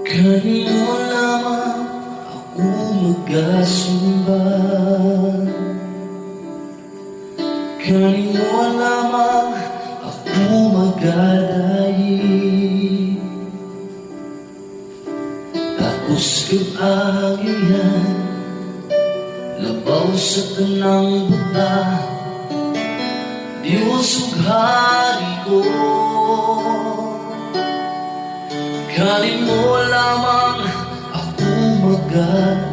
Kanino lamang ako magkasumba, kanino lamang ako magdadaig. Tapos kag-agihan, labaw sa tanang buta, Diyos ug Hari ko. Kanino lamang ako magdadaig.